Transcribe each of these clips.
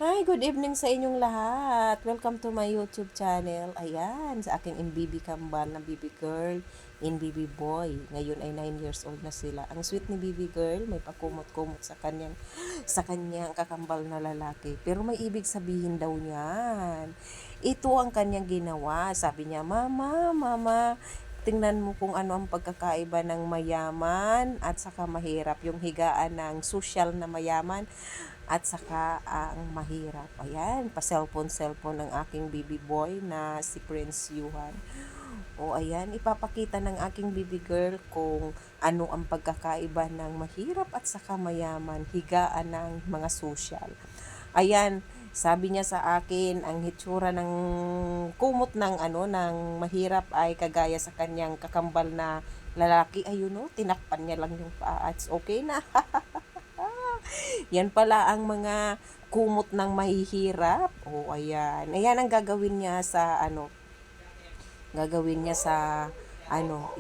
Hi, good evening sa inyong lahat. Welcome to my YouTube channel. Ayan, sa aking MBB kambal na baby girl, in baby boy. Ngayon ay 9 years old na sila. Ang sweet ni baby girl, may pakumot-kumot sa kanyang kakambal na lalaki. Pero may ibig sabihin daw niyan. Ito ang kanyang ginawa. Sabi niya, "Mama, mama, tingnan mo kung ano ang pagkakaiba ng mayaman at saka mahirap. Yung higaan ng social na mayaman at saka ang mahirap." Ayan, pa-cellphone ang aking baby boy na si Prince Yuhan. O ayan, ipapakita ng aking baby girl kung ano ang pagkakaiba ng mahirap at saka mayaman, higaan ng mga social. Ayan, sabi niya sa akin, ang hitsura ng kumot ng ng mahirap ay kagaya sa kanyang kakambal na lalaki. Ayun no, tinakpan niya lang yung paa. It's okay na. Yan pala ang mga kumot ng mahihirap. O ayan. Ayan ang gagawin niya sa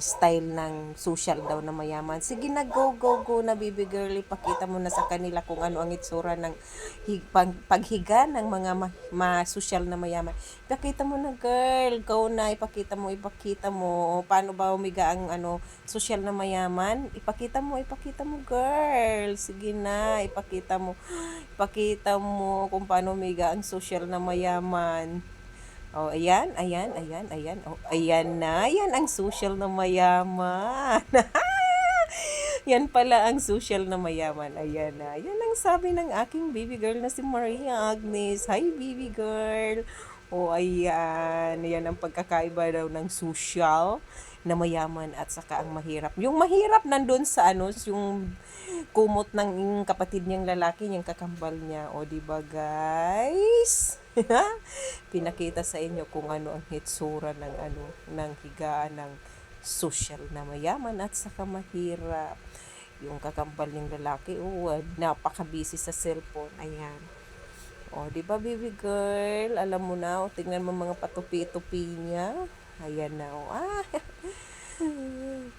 style ng social daw na mayaman. Sige na, go, go, go na baby girl. Ipakita mo na sa kanila kung ano ang itsura ng paghiga ng mga social na mayaman. Ipakita mo na girl. Go na, ipakita mo. Paano ba umiga ang social na mayaman? Ipakita mo girl. Sige na, ipakita mo. Ipakita mo kung paano umiga ang social na mayaman. Oh, ayan. Oh, ayan na. Yan ang social na mayaman. Yan pala ang social na mayaman. Ayan na. Yan ang sabi ng aking baby girl na si Maria Agnes. Hi, baby girl. Oh, ayan. Yan ang pagkakaiba daw ng social na mayaman at saka ang mahirap. Yung mahirap nandun sa yung kumot ng kapatid niyang lalaki, yung kakambal niya. O, di ba guys? Pinakita sa inyo kung ano ang hitsura ng higaan ng social na mayaman at saka mahirap. Yung kakambal niyang lalaki, napaka-busy sa cellphone. Ayan. O, di ba baby girl? Alam mo na, tingnan mo mga patupi-tupi niya. Ayan na,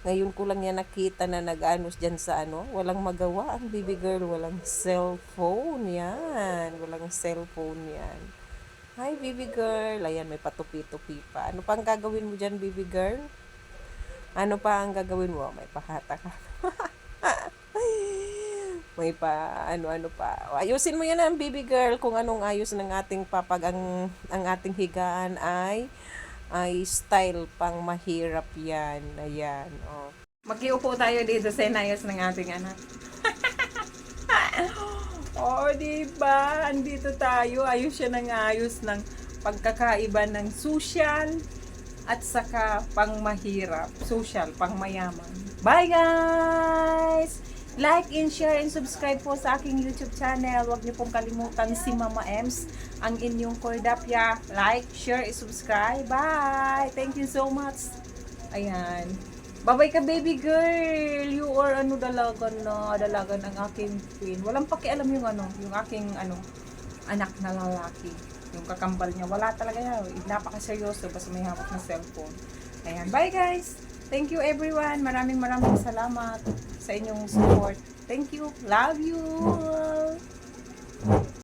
Ngayon ko lang yan nakita na nag-anos dyan sa walang magawa ang baby girl, walang cellphone yan. Walang cellphone yan. Hi, baby girl. Ayan, may patupi-tupi pa. Ano pa ang gagawin mo dyan, baby girl? Ano pa ang gagawin mo? May pahata ka. May ano pa. Ayusin mo yan ang baby girl kung anong ayos ng ating papag ang ating higaan ay style pang mahirap yan. Ayan, oh. Makiupo tayo dito sa inayos ng ating anak. Diba? Andito tayo. Ayos siya ng ayos ng pagkakaiba ng social at saka pang mahirap. Social, pang mayaman. Bye guys! Like and share and subscribe po sa aking YouTube channel. Huwag niyo pong kalimutan si Mama Ems, ang inyong Cordapia. Like, share, and subscribe. Bye! Thank you so much. Ayan. Babay ka baby girl. You are dalaga ng aking queen. Walang pakialam yung aking anak na lalaki. Yung kakambal niya. Wala talaga yan. Napakaseryoso basta may hawak na cellphone. Ayan. Bye guys. Thank you everyone. Maraming salamat sa inyong support. Thank you. Love you.